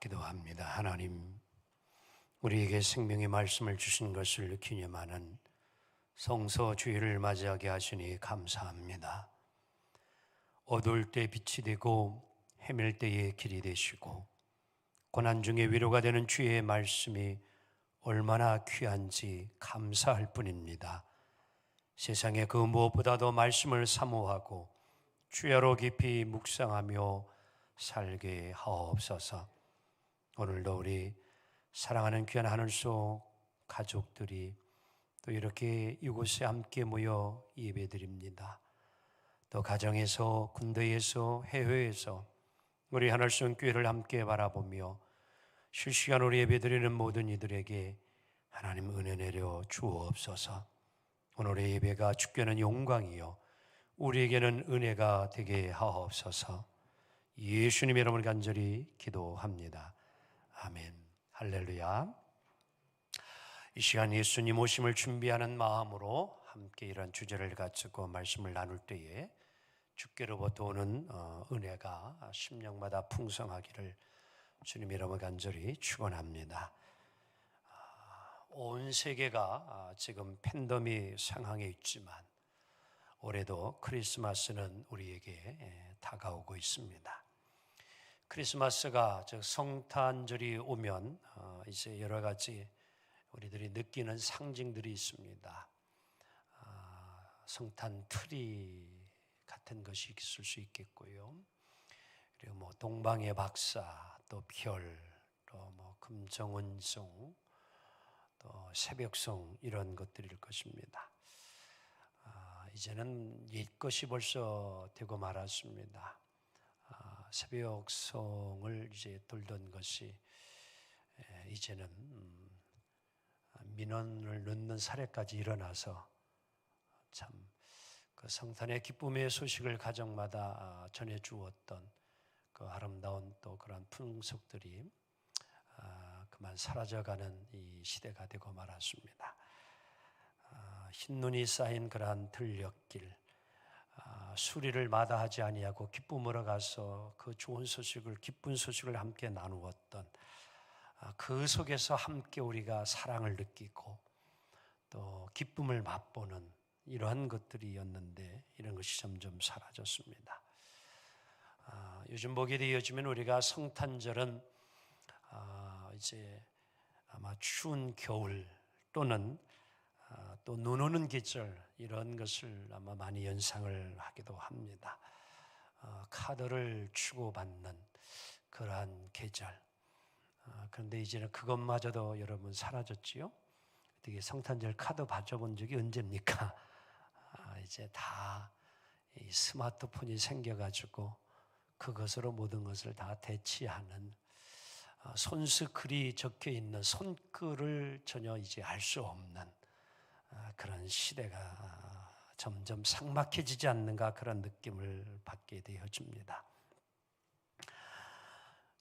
기도합니다. 하나님, 우리에게 생명의 말씀을 주신 것을 기념하는 성서 주일을 맞이하게 하시니 감사합니다. 어두울 때 빛이 되고 헤맬 때의 길이 되시고 고난 중에 위로가 되는 주의 말씀이 얼마나 귀한지 감사할 뿐입니다. 세상에 그 무엇보다도 말씀을 사모하고 주야로 깊이 묵상하며 살게 하옵소서. 오늘도 우리 사랑하는 귀한 하늘속 가족들이 또 이렇게 이곳에 함께 모여 예배드립니다. 또 가정에서, 군대에서, 해외에서 우리 하늘속 교회를 함께 바라보며 실시간으로 예배드리는 모든 이들에게 하나님 은혜 내려 주옵소서. 오늘의 예배가 주께는 영광이요 우리에게는 은혜가 되게 하옵소서. 예수님의 이름을 간절히 기도합니다. 아멘. 할렐루야. 이 시간 예수님 오심을 준비하는 마음으로 함께 이런 주제를 가지고 말씀을 나눌 때에 주께로부터 오는 은혜가 심령마다 풍성하기를 주님의 이름을 간절히 축원합니다. 온 세계가 지금 팬데믹 상황에 있지만 올해도 크리스마스는 우리에게 다가오고 있습니다. 크리스마스가 즉 성탄절이 오면 이제 여러 가지 우리들이 느끼는 상징들이 있습니다. 성탄 트리 같은 것이 있을 수 있겠고요. 그리고 뭐 동방의 박사, 또 별, 또 뭐 금정은송, 또 새벽송 이런 것들일 것입니다. 이제는 옛것이 벌써 되고 말았습니다. 새벽송을 이제 돌던 것이 이제는 민원을 넣는 사례까지 일어나서 참 그 성탄의 기쁨의 소식을 가정마다 전해 주었던 그 아름다운 또 그런 풍속들이 그만 사라져가는 이 시대가 되고 말았습니다. 흰눈이 쌓인 그러한 들녘길, 수리를 마다하지 아니하고 기쁨으로 가서 그 좋은 소식을, 기쁜 소식을 함께 나누었던 그 속에서 함께 우리가 사랑을 느끼고 또 기쁨을 맛보는 이러한 것들이었는데 이런 것이 점점 사라졌습니다. 요즘 보게 되어지면 우리가 성탄절은 이제 아마 추운 겨울 또는 또 눈 오는 계절 이런 것을 아마 많이 연상을 하기도 합니다. 카드를 주고받는 그러한 계절. 그런데 이제는 그것마저도 여러분 사라졌지요? 어떻게 성탄절 카드 받아본 적이 언제입니까? 이제 다 이 스마트폰이 생겨가지고 그것으로 모든 것을 다 대치하는 손스글이 적혀 있는 손글을 전혀 이제 알 수 없는 그런 시대가 점점 삭막해지지 않는가 그런 느낌을 받게 되어집니다.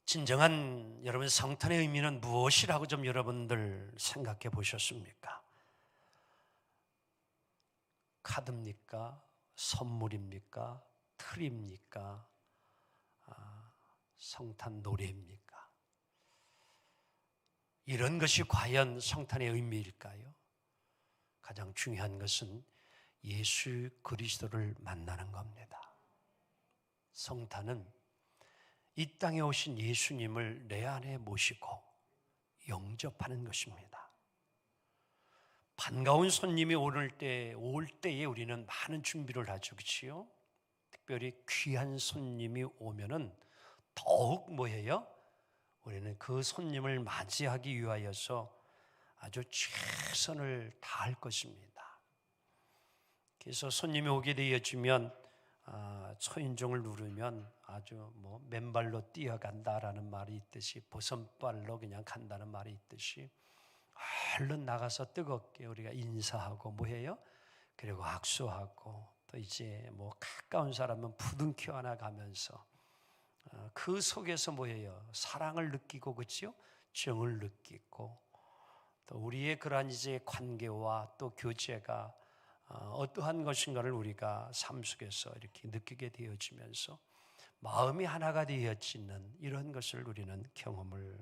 진정한 여러분 성탄의 의미는 무엇이라고 좀 여러분들 생각해 보셨습니까? 카드입니까? 선물입니까? 트리입니까? 성탄 노래입니까? 이런 것이 과연 성탄의 의미일까요? 가장 중요한 것은 예수 그리스도를 만나는 겁니다. 성탄은 이 땅에 오신 예수님을 내 안에 모시고 영접하는 것입니다. 반가운 손님이 올 때에 우리는 많은 준비를 하죠, 그렇지요? 특별히 귀한 손님이 오면은 더욱 뭐예요? 우리는 그 손님을 맞이하기 위하여서 아주 최선을 다할 것입니다. 그래서 손님이 오게 되어지면 초인종을 누르면 아주 뭐 맨발로 뛰어간다라는 말이 있듯이 버선발로 그냥 간다는 말이 있듯이 얼른 나가서 뜨겁게 우리가 인사하고 뭐해요? 그리고 악수하고 또 이제 뭐 가까운 사람은 부둥켜 안아가면서 그 속에서 뭐예요? 사랑을 느끼고 그렇죠? 정을 느끼고 또 우리의 그러한 이제 관계와 또 교제가 어떠한 것인가를 우리가 삶 속에서 이렇게 느끼게 되어지면서 마음이 하나가 되어지는 이런 것을 우리는 경험을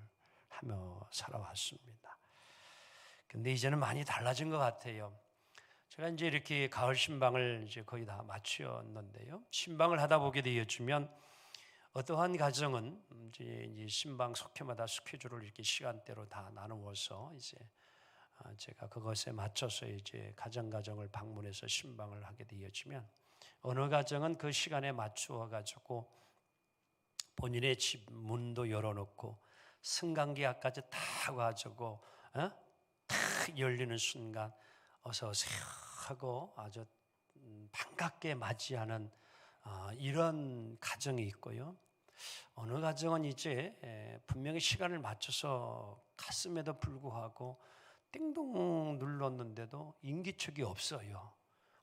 하며 살아왔습니다. 근데 이제는 많이 달라진 것 같아요. 제가 이제 이렇게 가을 신방을 이제 거의 다 마쳤는데요. 신방을 하다 보게 되어지면 어떠한 가정은 이제 신방 속회마다 스케줄을 이렇게 시간대로 다 나누어서 이제 제가 그것에 맞춰서 이제 가정을 방문해서 신방을 하게 되어지면 어느 가정은 그 시간에 맞추어 가지고 본인의 집 문도 열어놓고 승강기 앞까지 다 가지고 탁 열리는 순간 어서 오세요 하고 아주 반갑게 맞이하는 이런 가정이 있고요. 어느 가정은 이제 분명히 시간을 맞춰서 갔음에도 불구하고 띵동 눌렀는데도 인기척이 없어요.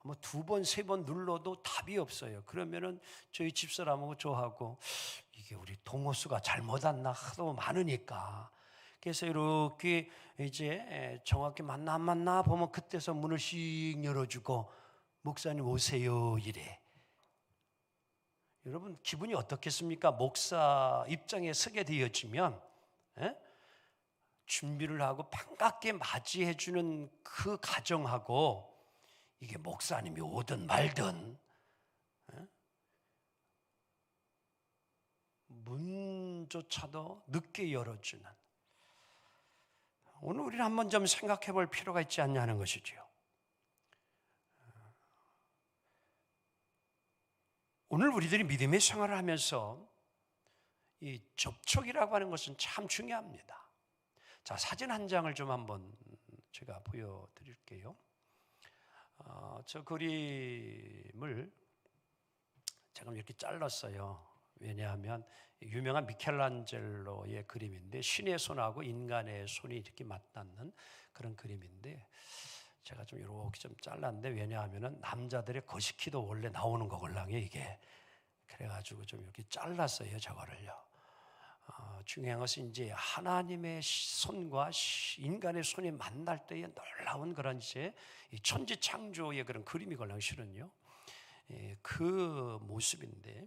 뭐 2번, 3번 눌러도 답이 없어요. 그러면은 저희 집사람하고 저하고 이게 우리 동호수가 잘못 왔나 하도 많으니까. 그래서 이렇게 이제 정확히 맞나 안 맞나 보면 그때서 문을 씩 열어주고 목사님 오세요 이래. 여러분 기분이 어떻겠습니까? 목사 입장에 서게 되어지면 준비를 하고 반갑게 맞이해주는 그 가정하고 이게 목사님이 오든 말든 문조차도 늦게 열어주는, 오늘 우리는 한번 좀 생각해 볼 필요가 있지 않냐는 것이죠. 오늘 우리들이 믿음의 생활을 하면서 이 접촉이라고 하는 것은 참 중요합니다. 자, 사진 한 장을 좀 한번 제가 보여드릴게요. 저 그림을 제가 이렇게 잘랐어요. 왜냐하면 유명한 미켈란젤로의 그림인데 신의 손하고 인간의 손이 이렇게 맞닿는 그런 그림인데 제가 좀 이렇게 좀 잘랐는데 왜냐하면 남자들의 거시기도 원래 나오는 거걸랑요 이게. 그래가지고 좀 이렇게 잘랐어요 저거를요. 중요한 것은 이제 하나님의 손과 인간의 손이 만날 때에 놀라운 그런 이제 천지 창조의 그런 그림이 걸랑 실은요. 그 모습인데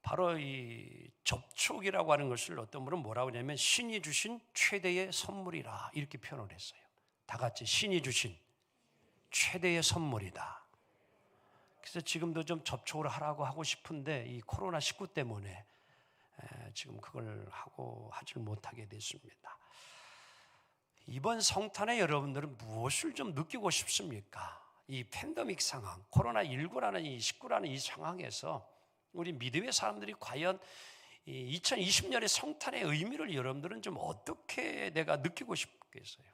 바로 이 접촉이라고 하는 것을 어떤 분은 뭐라고 하냐면 신이 주신 최대의 선물이라 이렇게 표현을 했어요. 다 같이 신이 주신 최대의 선물이다. 그래서 지금도 좀 접촉을 하고 싶은데 이 코로나19 때문에 지금 그걸 하질 못하게 됐습니다. 이번 성탄에 여러분들은 무엇을 좀 느끼고 싶습니까? 이 팬데믹 상황, 코로나19라는 이 19라는 이 상황에서 우리 믿음의 사람들이 과연 2020년의 성탄의 의미를 여러분들은 좀 어떻게 내가 느끼고 싶겠어요?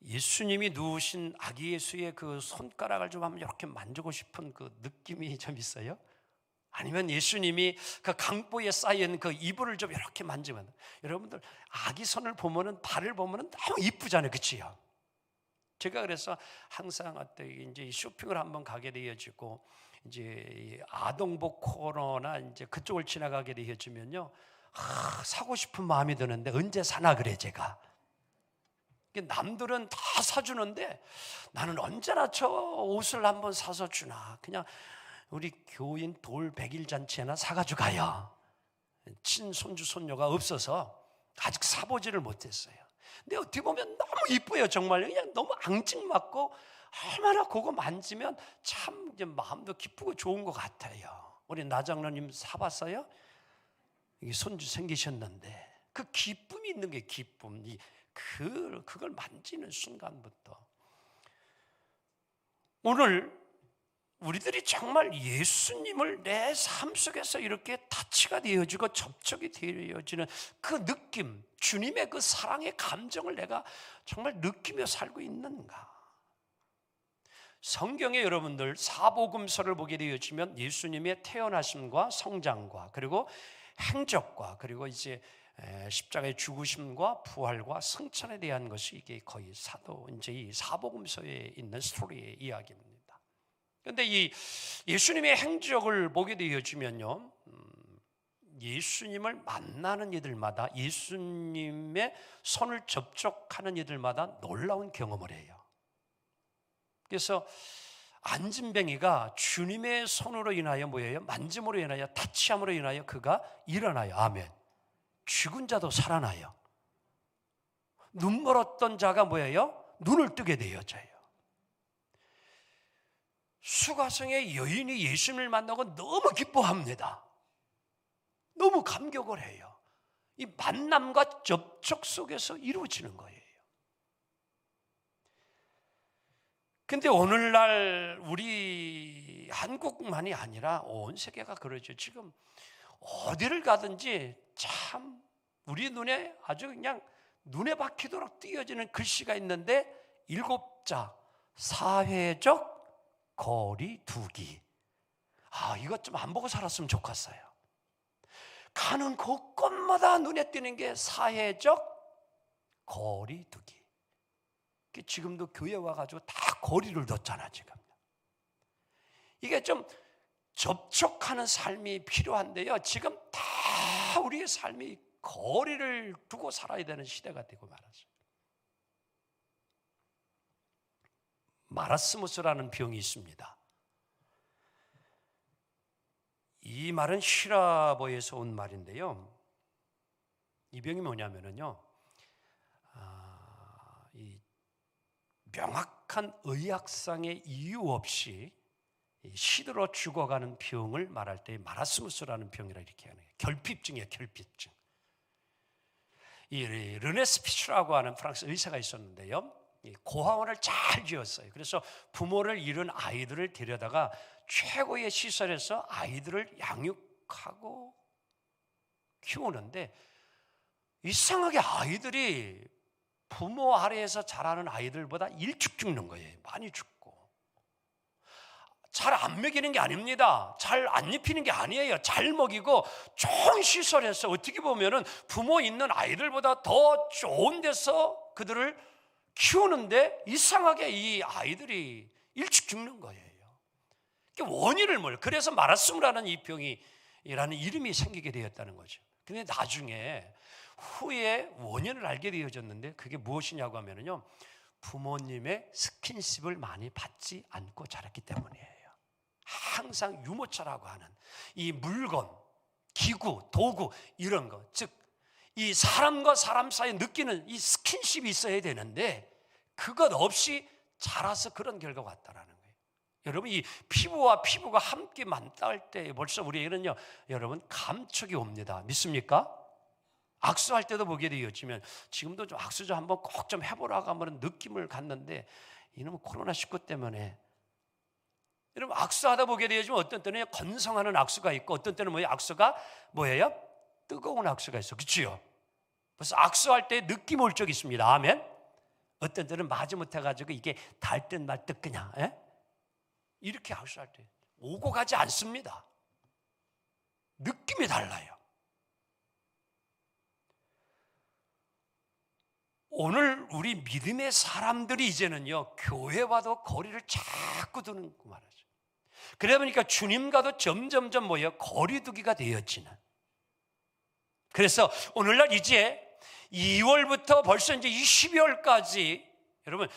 예수님이 누우신 아기 예수의 그 손가락을 좀 한번 이렇게 만지고 싶은 그 느낌이 좀 있어요? 아니면 예수님이 그 강보에 쌓인 그 이불을 좀 이렇게 만지면, 여러분들 아기 손을 보면은 발을 보면은 너무 이쁘잖아요, 그치요? 제가 그래서 항상 이제 쇼핑을 한번 가게 되어지고 이제 아동복 코너나 이제 그쪽을 지나가게 되어지면요, 사고 싶은 마음이 드는데 언제 사나 그래 제가. 남들은 다 사주는데 나는 언제나 저 옷을 한번 사서 주나. 그냥 우리 교인 돌 100일 잔치에나 사가지고 가요. 친손주 손녀가 없어서 아직 사보지를 못했어요. 근데 어떻게 보면 너무 이뻐요. 정말 그냥 너무 앙증맞고 얼마나 그거 만지면 참 마음도 기쁘고 좋은 것 같아요. 우리 나장로님 사봤어요? 이게 손주 생기셨는데 그 기쁨이 있는 게 기쁨. 그걸 만지는 순간부터 오늘 우리들이 정말 예수님을 내 삶 속에서 이렇게 타치가 되어지고 접촉이 되어지는 그 느낌, 주님의 그 사랑의 감정을 내가 정말 느끼며 살고 있는가? 성경에 여러분들 사복음서를 보게 되어지면 예수님의 태어나심과 성장과 그리고 행적과 그리고 이제 십자가의 죽으심과 부활과 승천에 대한 것이 이게 거의 이제 이 사복음서에 있는 스토리의 이야기입니다. 그런데 이 예수님의 행적을 보게 되어지면요, 예수님을 만나는 이들마다 예수님의 손을 접촉하는 이들마다 놀라운 경험을 해요. 그래서 안진뱅이가 주님의 손으로 인하여 뭐예요? 만짐으로 인하여, 타치함으로 인하여 그가 일어나요. 아멘. 죽은 자도 살아나요. 눈 멀었던 자가 뭐예요? 눈을 뜨게 되어져요. 수가성의 여인이 예수님을 만나고 너무 기뻐합니다. 너무 감격을 해요. 이 만남과 접촉 속에서 이루어지는 거예요. 근데 오늘날 우리 한국만이 아니라 온 세계가 그러죠. 지금 어디를 가든지 참 우리 눈에 아주 그냥 눈에 박히도록 띄어지는 글씨가 있는데 7자 사회적 거리 두기. 이것 좀 안 보고 살았으면 좋겠어요. 가는 곳곳마다 눈에 띄는 게 사회적 거리 두기. 지금도 교회 와가지고 다 거리를 뒀잖아 지금. 이게 좀 접촉하는 삶이 필요한데요. 지금 다 우리의 삶이 거리를 두고 살아야 되는 시대가 되고 말았어요. 마라스무스라는 병이 있습니다. 이 말은 시라버에서 온 말인데요. 이 병이 뭐냐면요, 이 명확한 의학상의 이유 없이 시들어 죽어가는 병을 말할 때 마라스무스라는 병이라 이렇게 하는 거예요. 결핍증이에요, 결핍증. 이 르네 스피츠라고 하는 프랑스 의사가 있었는데요. 고아원을 잘 지었어요. 그래서 부모를 잃은 아이들을 데려다가 최고의 시설에서 아이들을 양육하고 키우는데 이상하게 아이들이 부모 아래에서 자라는 아이들보다 일찍 죽는 거예요. 많이 죽고. 잘 안 먹이는 게 아닙니다. 잘 안 입히는 게 아니에요. 잘 먹이고 좋은 시설에서 어떻게 보면은 부모 있는 아이들보다 더 좋은 데서 그들을 키우는데 이상하게 이 아이들이 일찍 죽는 거예요. 원인을 몰라요. 그래서 마라스무라는 이 병이라는 이름이 생기게 되었다는 거죠. 근데 나중에 후에 원인을 알게 되어졌는데 그게 무엇이냐고 하면요, 부모님의 스킨십을 많이 받지 않고 자랐기 때문이에요. 항상 유모차라고 하는 이 물건, 기구, 도구 이런 거, 즉 이 사람과 사람 사이에 느끼는 이 스킨십이 있어야 되는데 그것 없이 자라서 그런 결과가 왔다라는 거예요. 여러분, 이 피부와 피부가 함께 만날 때 벌써 우리에게는요, 여러분 감촉이 옵니다. 믿습니까? 악수할 때도 보게 되었지만 지금도 좀 악수 좀 한번 꼭 좀 해보라고 하면 느낌을 갖는데 이놈은 코로나19 때문에 여러분 악수하다 보게 되지만 어떤 때는 건성하는 악수가 있고 어떤 때는 뭐예요? 악수가 뭐예요? 뜨거운 악수가 있어. 그렇죠? 그래서 악수할 때 느낌 올 적이 있습니다. 아멘. 어떤 때는 마지못해 가지고 이게 달 듯 말 듯 그냥 이렇게 악수할 때 오고 가지 않습니다. 느낌이 달라요. 오늘 우리 믿음의 사람들이 이제는요 교회와도 거리를 자꾸 두는 말이죠. 그러다 보니까 주님과도 점점점 뭐예요? 거리두기가 되어지는. 그래서 오늘날 이제 2월부터 벌써 이제 12월까지 여러분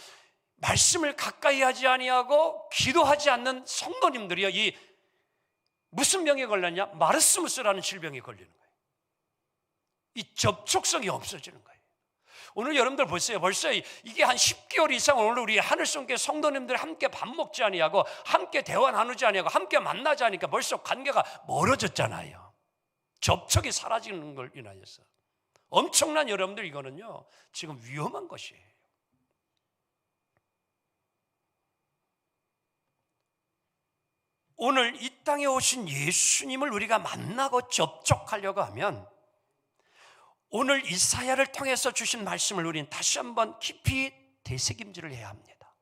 말씀을 가까이 하지 아니하고 기도하지 않는 성도님들이요, 이 무슨 병에 걸렸냐? 마르스무스라는 질병에 걸리는 거예요. 이 접촉성이 없어지는 거예요. 오늘 여러분들 보세요. 벌써 이게 한 10개월 이상 오늘 우리 하늘성교 성도님들 함께 밥 먹지 아니하고 함께 대화 나누지 아니하고 함께 만나지 않으니까 벌써 관계가 멀어졌잖아요. 접촉이 사라지는 걸 인하여서 엄청난 여러분들 이거는요 지금 위험한 것이에요. 오늘 이 땅에 오신 예수님을 우리가 만나고 접촉하려고 하면 오늘 이사야를 통해서 주신 말씀을 우리는 다시 한번 깊이 되새김질을 해야 합니다.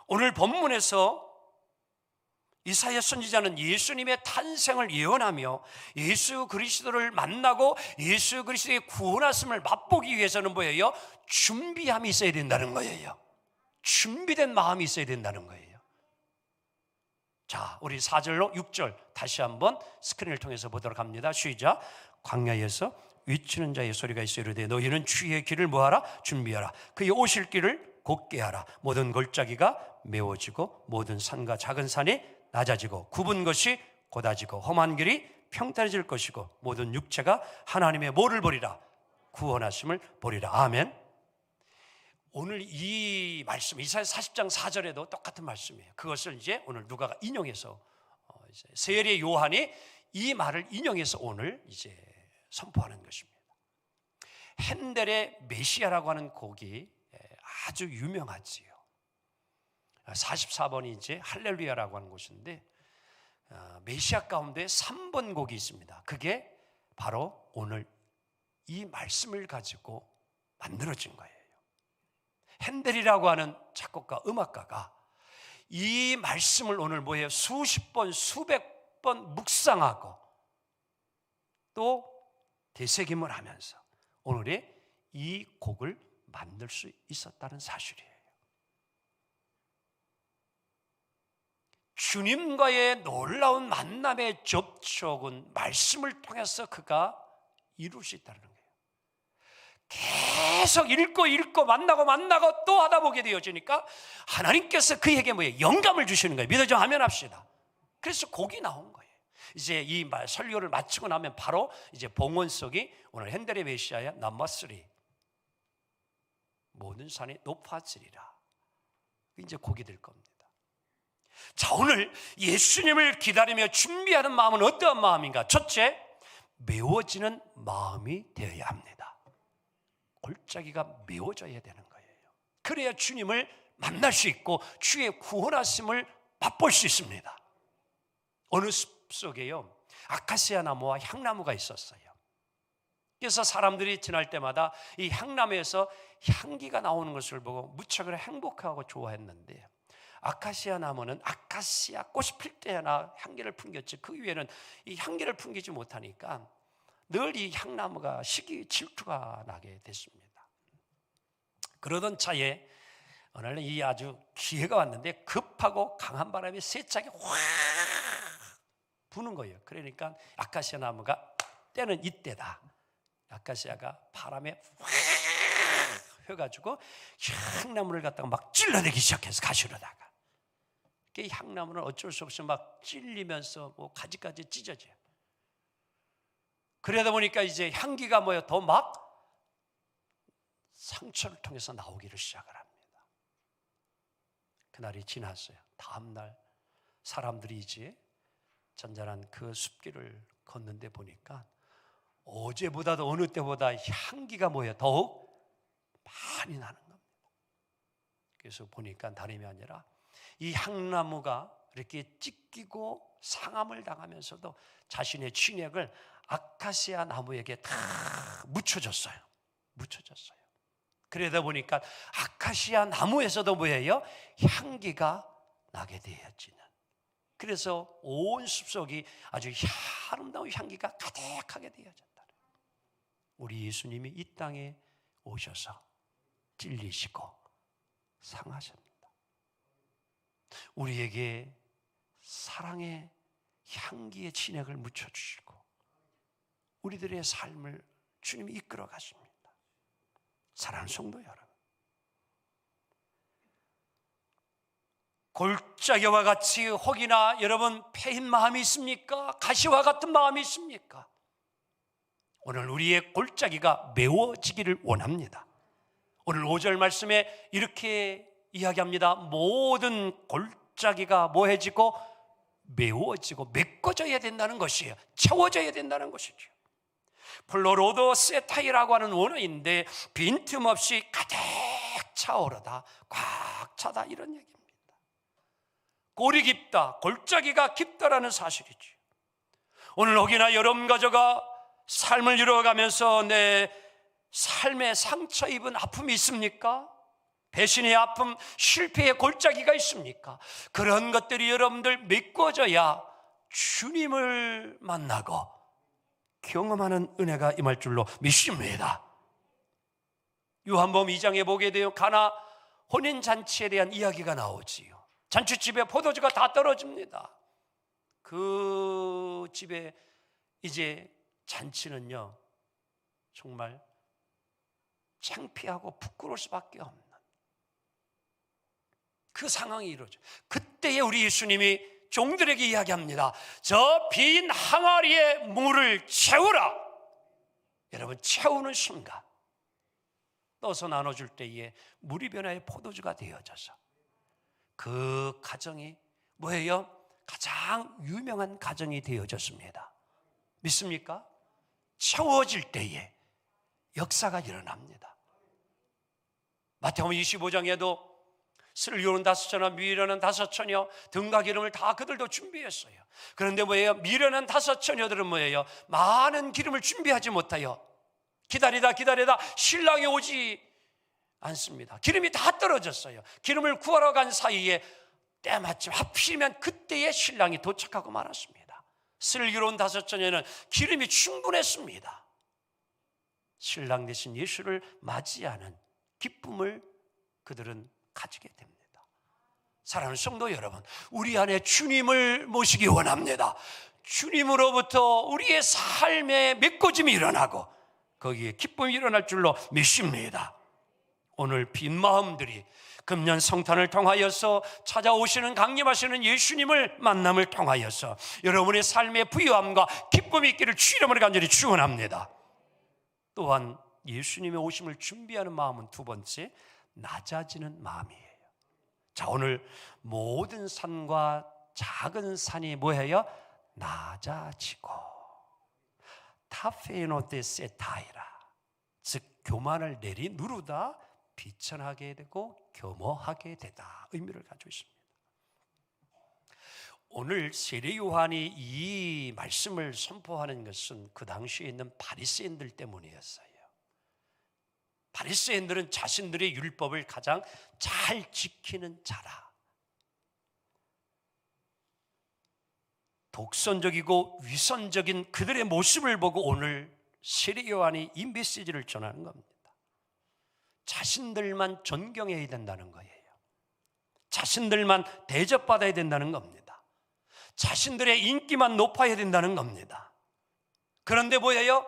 오늘 본문에서 이사야 선지자는 예수님의 탄생을 예언하며 예수 그리스도를 만나고 예수 그리스도의 구원하심을 맛보기 위해서는 뭐예요? 준비함이 있어야 된다는 거예요. 준비된 마음이 있어야 된다는 거예요. 자, 우리 4절로 6절 다시 한번 스크린을 통해서 보도록 합니다. 시작. 광야에서 외치는 자의 소리가 있어 이르되 너희는 주의 길을 뭐하라? 준비하라. 그의 오실 길을 곧게 하라. 모든 골짜기가 메워지고 모든 산과 작은 산이 낮아지고 굽은 것이 곧아지고 험한 길이 평탄해질 것이고 모든 육체가 하나님의 뭐를 보리라? 구원하심을 보리라. 아멘. 오늘 이 말씀 이사야 40장 4절에도 똑같은 말씀이에요. 그것을 이제 오늘 누가가 인용해서 세례 요한이 이 말을 인용해서 오늘 이제 선포하는 것입니다. 핸델의 메시아라고 하는 곡이 아주 유명하지요. 44번이 이제 할렐루야라고 하는 곳인데 메시아 가운데 3번 곡이 있습니다. 그게 바로 오늘 이 말씀을 가지고 만들어진 거예요. 핸델이라고 하는 작곡가, 음악가가 이 말씀을 오늘 뭐예요? 수십 번, 수백 번 묵상하고 또 되새김을 하면서 오늘의 이 곡을 만들 수 있었다는 사실이에요. 주님과의 놀라운 만남의 접촉은 말씀을 통해서 그가 이룰 수 있다는 거예요. 계속 읽고 만나고 또 하다 보게 되어지니까 하나님께서 그에게 뭐예요? 영감을 주시는 거예요. 믿어져 하면 합시다. 그래서 곡이 나온 거예요. 이제 이 설교를 마치고 나면 바로 이제 봉헌석이 오늘 핸델의 메시아의 넘버 3 모든 산이 높아지리라 이제 곡이 될 겁니다. 자, 오늘 예수님을 기다리며 준비하는 마음은 어떠한 마음인가? 첫째, 메워지는 마음이 되어야 합니다. 골짜기가 메워져야 되는 거예요. 그래야 주님을 만날 수 있고 주의 구원하심을 맛볼 수 있습니다. 어느 숲속에요 아카시아 나무와 향나무가 있었어요. 그래서 사람들이 지날 때마다 이 향나무에서 향기가 나오는 것을 보고 무척을 행복하고 좋아했는데 아카시아 나무는 아카시아 꽃이 필 때나 향기를 풍겼지 그 위에는 이 향기를 풍기지 못하니까 늘 이 향나무가 시기 질투가 나게 됐습니다. 그러던 차에 어느 날 이 아주 기회가 왔는데 급하고 강한 바람이 세차게 확 부는 거예요. 그러니까 아카시아 나무가 때는 이때다. 아카시아가 바람에 확 휘어가지고 향나무를 갖다가 막 찔러내기 시작해서 가시로다가 이 향나무는 어쩔 수 없이 막 찔리면서 뭐 가지까지 찢어져요. 그러다 보니까 이제 향기가 뭐예요? 더 막 상처를 통해서 나오기를 시작을 합니다. 그날이 지났어요. 다음날 사람들이 이제 잔잔한 그 숲길을 걷는데 보니까 어제보다도 어느 때보다 향기가 뭐예요? 더욱 많이 나는 겁니다. 그래서 보니까 다름이 아니라 이 향나무가 이렇게 찢기고 상함을 당하면서도 자신의 진액을 아카시아 나무에게 다 묻혀줬어요. 그러다 보니까 아카시아 나무에서도 뭐예요? 향기가 나게 되어지는. 그래서 온 숲속이 아주 아름다운 향기가 가득하게 되어졌다. 우리 예수님이 이 땅에 오셔서 찔리시고 상하십니다. 우리에게 사랑의 향기의 진액을 묻혀주시고 우리들의 삶을 주님이 이끌어 가십니다. 사랑하는 성도 여러분, 골짜기와 같이 혹이나 여러분 패인 마음이 있습니까? 가시와 같은 마음이 있습니까? 오늘 우리의 골짜기가 메워지기를 원합니다. 오늘 5절 말씀에 이렇게 이야기합니다. 모든 골짜기가 뭐해지고 메워지고 메꿔져야 된다는 것이에요. 채워져야 된다는 것이죠. 플로로도세타이라고 하는 원어인데 빈틈없이 가득 차오르다, 꽉 차다 이런 얘기입니다. 골이 깊다, 골짜기가 깊다라는 사실이죠. 오늘 혹이나 여러분 가져가 삶을 이루어가면서 내 삶에 상처 입은 아픔이 있습니까? 배신의 아픔, 실패의 골짜기가 있습니까? 그런 것들이 여러분들 메꿔져야 주님을 만나고 경험하는 은혜가 임할 줄로 믿습니다. 요한복음 2장에 보게 되어 가나 혼인잔치에 대한 이야기가 나오지요. 잔치집에 포도주가 다 떨어집니다. 그 집에 이제 잔치는요 정말 창피하고 부끄러울 수밖에 없는, 그 상황이 이루어져. 그때에 우리 예수님이 종들에게 이야기합니다. 저 빈 항아리에 물을 채우라. 여러분, 채우는 순간 떠서 나눠줄 때에 물이 변화의 포도주가 되어져서 그 가정이 뭐예요? 가장 유명한 가정이 되어졌습니다. 믿습니까? 채워질 때에 역사가 일어납니다. 마태복음 25장에도 슬기로운 5천여 미련한 5천여 등과 기름을 다 그들도 준비했어요. 그런데 뭐예요? 미련한 5천여들은 뭐예요? 많은 기름을 준비하지 못하여 기다리다 신랑이 오지 않습니다. 기름이 다 떨어졌어요. 기름을 구하러 간 사이에 때마침 하필이면 그때에 신랑이 도착하고 말았습니다. 슬기로운 5천여는 기름이 충분했습니다. 신랑 대신 예수를 맞이하는 기쁨을 그들은 가지게 됩니다. 사랑하는 성도 여러분, 우리 안에 주님을 모시기 원합니다. 주님으로부터 우리의 삶에 메꿔짐이 일어나고 거기에 기쁨이 일어날 줄로 믿습니다. 오늘 빈 마음들이 금년 성탄을 통하여서 찾아오시는 강림하시는 예수님을 만남을 통하여서 여러분의 삶의 부유함과 기쁨이 있기를 주 이름으로 간절히 축원합니다. 또한 예수님의 오심을 준비하는 마음은 두 번째, 낮아지는 마음이에요. 자, 오늘 모든 산과 작은 산이 뭐예요? 낮아지고 타페노테 세타이라, 즉 교만을 내리누르다 비천하게 되고 겸허하게 되다 의미를 가지고 있습니다. 오늘 세례 요한이 이 말씀을 선포하는 것은 그 당시에 있는 바리새인들 때문이었어요. 바리새인들은 자신들의 율법을 가장 잘 지키는 자라, 독선적이고 위선적인 그들의 모습을 보고 오늘 세례 요한이 이 메시지를 전하는 겁니다. 자신들만 존경해야 된다는 거예요. 자신들만 대접받아야 된다는 겁니다. 자신들의 인기만 높아야 된다는 겁니다. 그런데 뭐예요?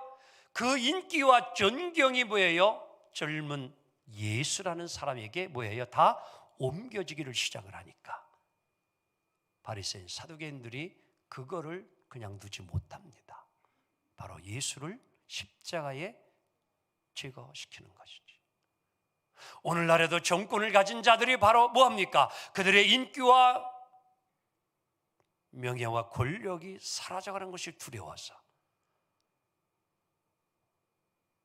그 인기와 존경이 뭐예요? 젊은 예수라는 사람에게 뭐예요? 다 옮겨지기를 시작을 하니까 바리새인 사두개인들이 그거를 그냥 두지 못합니다. 바로 예수를 십자가에 제거시키는 것이지. 오늘날에도 정권을 가진 자들이 바로 뭐합니까? 그들의 인기와 명예와 권력이 사라져가는 것이 두려워서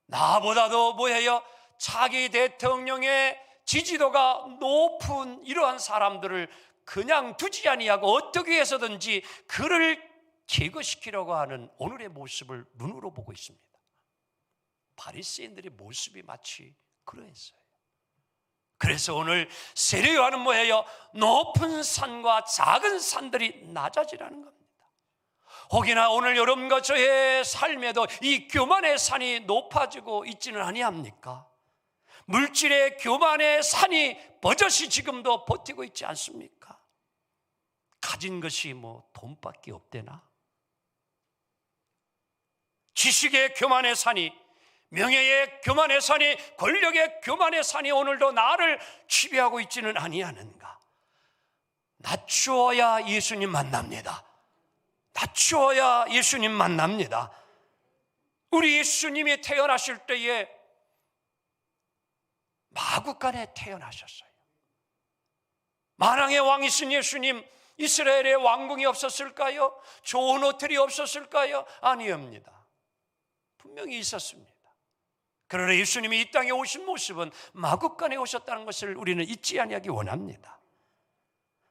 나보다도 뭐예요? 차기 대통령의 지지도가 높은 이러한 사람들을 그냥 두지 아니하고 어떻게 해서든지 그를 제거시키려고 하는 오늘의 모습을 눈으로 보고 있습니다. 바리새인들의 모습이 마치 그러했어요. 그래서 오늘 세례 요한은 뭐예요? 높은 산과 작은 산들이 낮아지라는 겁니다. 혹이나 오늘 여러분과 저의 삶에도 이 교만의 산이 높아지고 있지는 아니합니까? 물질의 교만의 산이 버젓이 지금도 버티고 있지 않습니까? 가진 것이 뭐 돈밖에 없대나? 지식의 교만의 산이, 명예의 교만의 산이, 권력의 교만의 산이 오늘도 나를 지배하고 있지는 아니하는가? 낮추어야 예수님 만납니다. 낮추어야 예수님 만납니다. 우리 예수님이 태어나실 때에 마구간에 태어나셨어요. 만왕의 왕이신 예수님, 이스라엘의 왕궁이 없었을까요? 좋은 호텔이 없었을까요? 아니옵니다. 분명히 있었습니다. 그러나 예수님이 이 땅에 오신 모습은 마구간에 오셨다는 것을 우리는 잊지 아니하기 원합니다.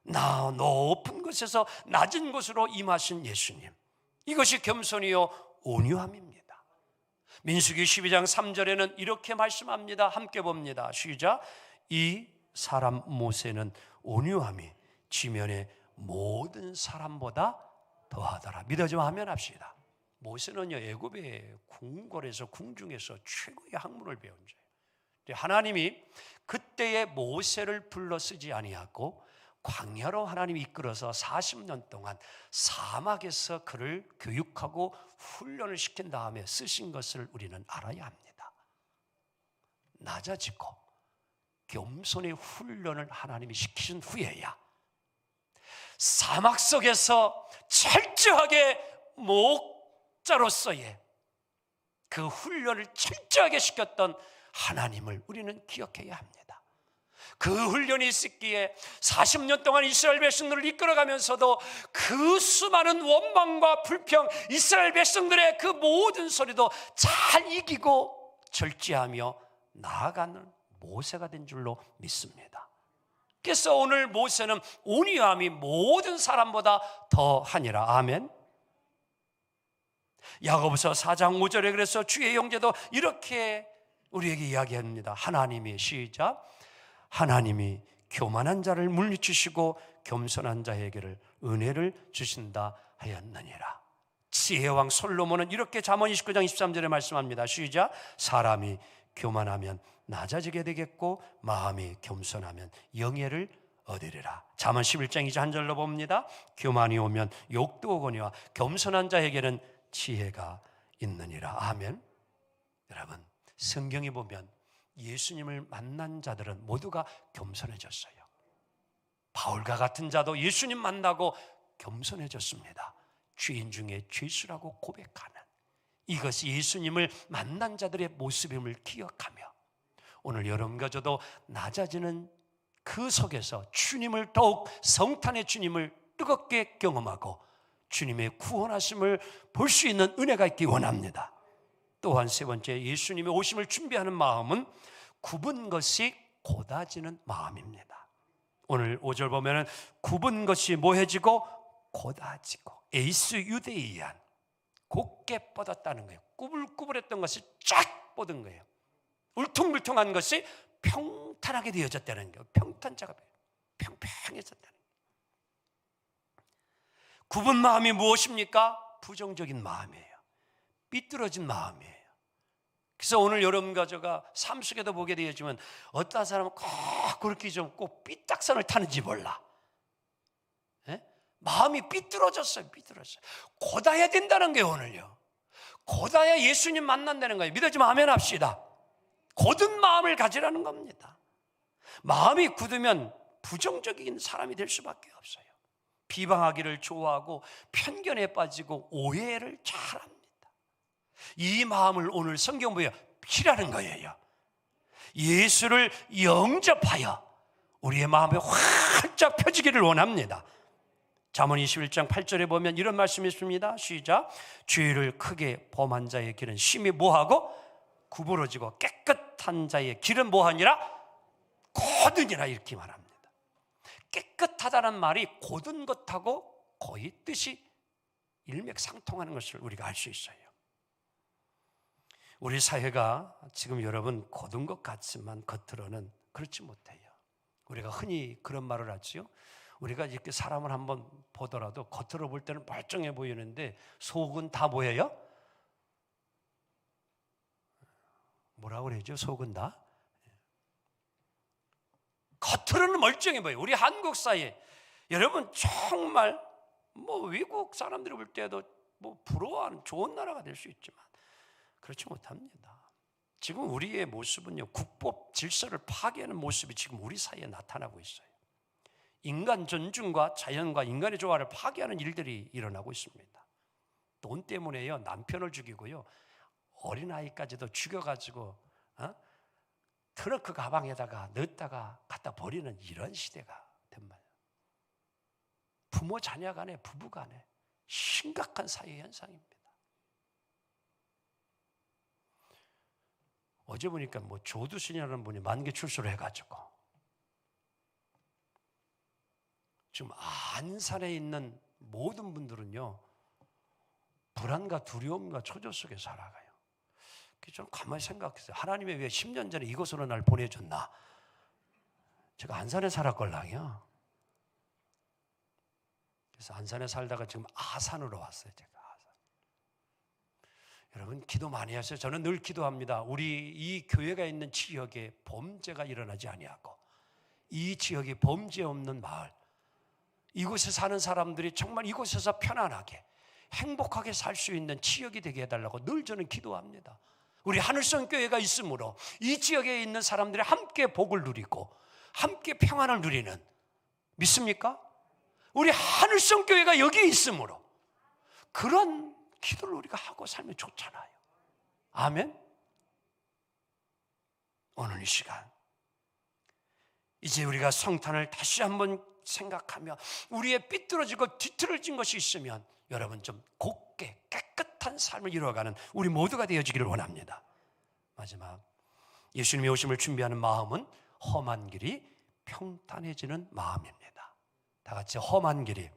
나 높은 곳에서 낮은 곳으로 임하신 예수님, 이것이 겸손이요 온유함입니다. 민수기 12장 3절에는 이렇게 말씀합니다. 함께 봅니다. 시작. 이 사람 모세는 온유함이 지면의 모든 사람보다 더하더라. 믿어지면 하면 합시다. 모세는요, 애굽의 궁궐에서 궁중에서 최고의 학문을 배운 자예요. 하나님이 그때의 모세를 불러 쓰지 아니하고 광야로 하나님이 이끌어서 40년 동안 사막에서 그를 교육하고 훈련을 시킨 다음에 쓰신 것을 우리는 알아야 합니다. 낮아지고 겸손의 훈련을 하나님이 시키신 후에야 사막 속에서 철저하게 목자로서의 그 훈련을 철저하게 시켰던 하나님을 우리는 기억해야 합니다. 그 훈련이 있었기에 40년 동안 이스라엘 백성들을 이끌어가면서도 그 수많은 원망과 불평, 이스라엘 백성들의 그 모든 소리도 잘 이기고 절제하며 나아가는 모세가 된 줄로 믿습니다. 그래서 오늘 모세는 온유함이 모든 사람보다 더하니라. 아멘. 야고보서 4장 5절에 그래서 주의 형제도 이렇게 우리에게 이야기합니다. 하나님이 시작, 하나님이 교만한 자를 물리치시고 겸손한 자에게를 은혜를 주신다 하였느니라. 지혜왕 솔로몬은 이렇게 잠언 29장 23절에 말씀합니다. 시작, 사람이 교만하면 낮아지게 되겠고 마음이 겸손하면 영예를 얻으리라. 잠언 11장 21절로 봅니다. 교만이 오면 욕도 오거니와 겸손한 자에게는 지혜가 있느니라. 아멘. 여러분, 성경에 보면 예수님을 만난 자들은 모두가 겸손해졌어요. 바울과 같은 자도 예수님 만나고 겸손해졌습니다. 죄인 중에 죄수라고 고백하는, 이것이 예수님을 만난 자들의 모습임을 기억하며 오늘 여러분과 저도 낮아지는 그 속에서 주님을 더욱 성탄의 주님을 뜨겁게 경험하고 주님의 구원하심을 볼 수 있는 은혜가 있기 원합니다. 또한 세 번째, 예수님의 오심을 준비하는 마음은 굽은 것이 곧아지는 마음입니다. 오늘 5절 보면은 굽은 것이 뭐해지고 곧아지고, 에이스 유데이안, 곧게 뻗었다는 거예요. 꾸불꾸불했던 것이 쫙 뻗은 거예요. 울퉁불퉁한 것이 평탄하게 되어졌다는 거예요. 평탄자가 평평해졌다는 거예요. 굽은 마음이 무엇입니까? 부정적인 마음이에요. 삐뚤어진 마음이에요. 그래서 오늘 여러분과 제가 삶 속에도 보게 되었지만 어떤 사람은 꼭 그렇게 좀 꼭 삐딱선을 타는지 몰라. 예? 마음이 삐뚤어졌어요. 삐뚤어졌어요. 곧아야 된다는 게 오늘요. 곧아야 예수님 만난다는 거예요. 믿어지면 아멘 합시다. 곧은 마음을 가지라는 겁니다. 마음이 굳으면 부정적인 사람이 될 수밖에 없어요. 비방하기를 좋아하고 편견에 빠지고 오해를 잘합니다. 이 마음을 오늘 성경 보여 피라는 거예요. 예수를 영접하여 우리의 마음에 활짝 펴지기를 원합니다. 잠언 21장 8절에 보면 이런 말씀이 있습니다. 시작, 죄를 크게 범한 자의 길은 심히 뭐하고 구부러지고 깨끗한 자의 길은 뭐하니라 곧으니라, 이렇게 말합니다. 깨끗하다는 말이 곧은 것하고 거의 뜻이 일맥상통하는 것을 우리가 알 수 있어요. 우리 사회가 지금 여러분 곧은 것 같지만 겉으로는 그렇지 못해요. 우리가 흔히 그런 말을 하지요. 우리가 이렇게 사람을 한번 보더라도 겉으로 볼 때는 멀쩡해 보이는데 속은 다 뭐예요? 뭐라고 그러죠? 속은 다? 겉으로는 멀쩡해 보여요. 우리 한국 사회, 여러분 정말 외국 사람들이 볼 때도 부러워하는 좋은 나라가 될 수 있지만 그렇지 못합니다. 지금 우리의 모습은요, 국법 질서를 파괴하는 모습이 지금 우리 사이에 나타나고 있어요. 인간 존중과 자연과 인간의 조화를 파괴하는 일들이 일어나고 있습니다. 돈 때문에요, 남편을 죽이고요, 어린아이까지도 죽여가지고 트렁크 가방에다가 넣었다가 갖다 버리는 이런 시대가 된 말이에요. 부모 자녀 간에, 부부 간에 심각한 사회 현상입니다. 어제 보니까 조두순이라는 분이 만기 출소를 해가지고 지금 안산에 있는 모든 분들은요, 불안과 두려움과 초조 속에 살아가요. 그래서 좀 가만히 생각했어요. 하나님이 왜 10년 전에 이곳으로 날 보내줬나? 제가 안산에 살았걸랑요. 그래서 안산에 살다가 지금 아산으로 왔어요. 제가 아산. 여러분 기도 많이 하세요. 저는 늘 기도합니다. 우리 이 교회가 있는 지역에 범죄가 일어나지 아니하고, 이 지역이 범죄 없는 마을, 이곳에 사는 사람들이 정말 이곳에서 편안하게 행복하게 살 수 있는 지역이 되게 해달라고 늘 저는 기도합니다. 우리 하늘성 교회가 있으므로 이 지역에 있는 사람들이 함께 복을 누리고 함께 평안을 누리는, 믿습니까? 우리 하늘성 교회가 여기 있으므로 그런 기도를 우리가 하고 살면 좋잖아요. 아멘. 오늘 이 시간 이제 우리가 성탄을 다시 한번 생각하며 우리의 삐뚤어지고 뒤틀어진 것이 있으면 여러분 좀 곱게 깨끗한 삶을 이루어가는 우리 모두가 되어지기를 원합니다. 마지막, 예수님의 오심을 준비하는 마음은 험한 길이 평탄해지는 마음입니다. 다 같이 험한 길이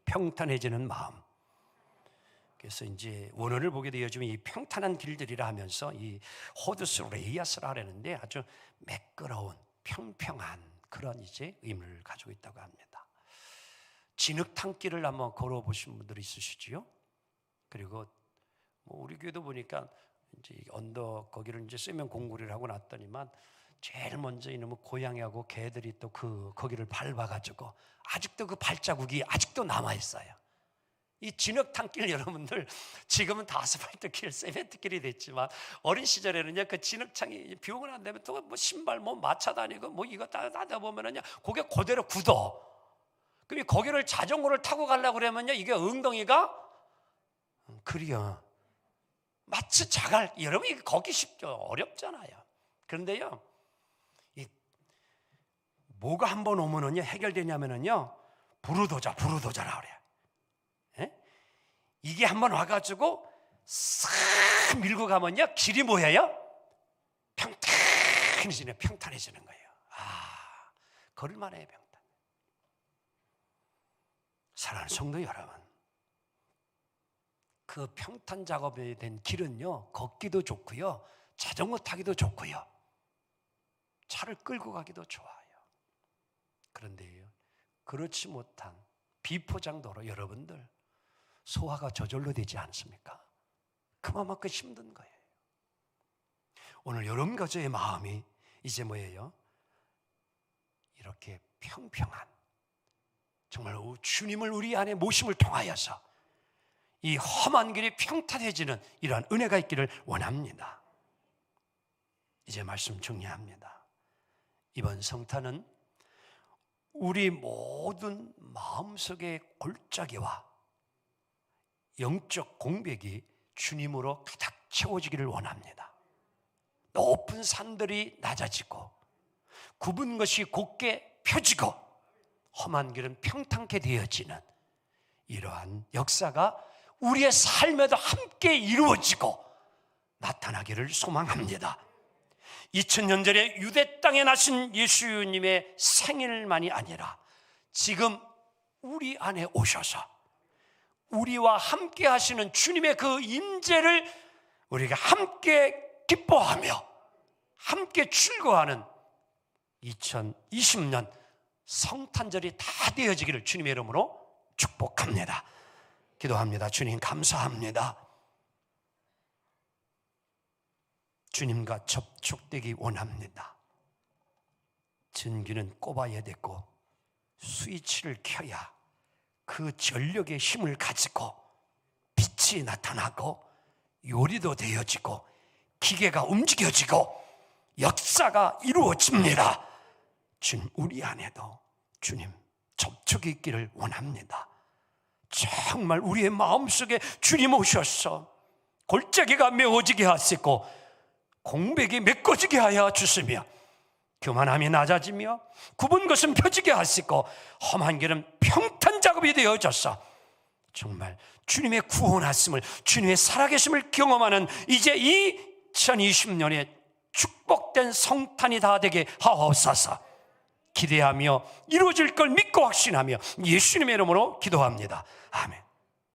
평탄해지는 마음. 그래서 이제 원어를 보게 되어지면 이 평탄한 길들이라 하면서 이 호두스 레이아스라 하려는데 아주 매끄러운 평평한 그런 이제 의미를 가지고 있다고 합니다. 진흙탕길을 한번 걸어보신 분들이 있으시지요? 그리고 뭐 우리 교회도 보니까 이제 언덕 거기를 이제 세면 공구리를 하고 났더니만 제일 먼저 이놈의 고양이하고 개들이 또 거기를 밟아가지고 아직도 그 발자국이 아직도 남아 있어요. 이 진흙탕길 여러분들 지금은 다 아스팔트길, 세멘트길이 됐지만 어린 시절에는요 그 진흙창이 비 오고 난 다음에 또 뭐 신발 뭐 마차 다니고 뭐 이거 따다 보면은요 그게 그대로 굳어. 그럼 거기를 자전거를 타고 가려고 그러면요 이게 엉덩이가 그려. 마치 자갈. 여러분 이게 걷기 쉽죠? 어렵잖아요. 그런데요 뭐가 한번 오면은요 해결되냐면은요 부르도자라 그래요. 이게 한번 와가지고 싹 밀고 가면요 길이 뭐예요? 평탄해지는 거예요. 걸을만해요. 평탄. 사랑하는 성도 여러분, 그 평탄 작업에 된 길은요 걷기도 좋고요 자전거 타기도 좋고요 차를 끌고 가기도 좋아요. 그런데요 그렇지 못한 비포장도로 여러분들 소화가 저절로 되지 않습니까? 그만큼 힘든 거예요. 오늘 여러분과 저의 마음이 이제 뭐예요? 이렇게 평평한, 정말 주님을 우리 안에 모심을 통하여서 이 험한 길이 평탄해지는 이러한 은혜가 있기를 원합니다. 이제 말씀 정리합니다. 이번 성탄은 우리 모든 마음속의 골짜기와 영적 공백이 주님으로 가득 채워지기를 원합니다. 높은 산들이 낮아지고 굽은 것이 곧게 펴지고 험한 길은 평탄케 되어지는 이러한 역사가 우리의 삶에도 함께 이루어지고 나타나기를 소망합니다. 2000년 전에 유대 땅에 나신 예수님의 생일만이 아니라 지금 우리 안에 오셔서 우리와 함께 하시는 주님의 그 임재를 우리가 함께 기뻐하며 함께 즐거워하는 2020년 성탄절이 다 되어지기를 주님의 이름으로 축복합니다. 기도합니다. 주님 감사합니다. 주님과 접촉되기 원합니다. 전기는 꼽아야 되고 스위치를 켜야 그 전력의 힘을 가지고 빛이 나타나고 요리도 되어지고 기계가 움직여지고 역사가 이루어집니다. 주님 우리 안에도 주님 접촉이 있기를 원합니다. 정말 우리의 마음속에 주님 오셔서 골짜기가 메워지게 하시고 공백이 메꿔지게 하여 주시며 교만함이 낮아지며 굽은 것은 펴지게 하시고 험한 길은 평탄 작업이 되어져서 정말 주님의 구원하심을 주님의 살아계심을 경험하는 이제 2020년에 축복된 성탄이 다 되게 하옵소서. 기대하며 이루어질 걸 믿고 확신하며 예수님의 이름으로 기도합니다. 아멘.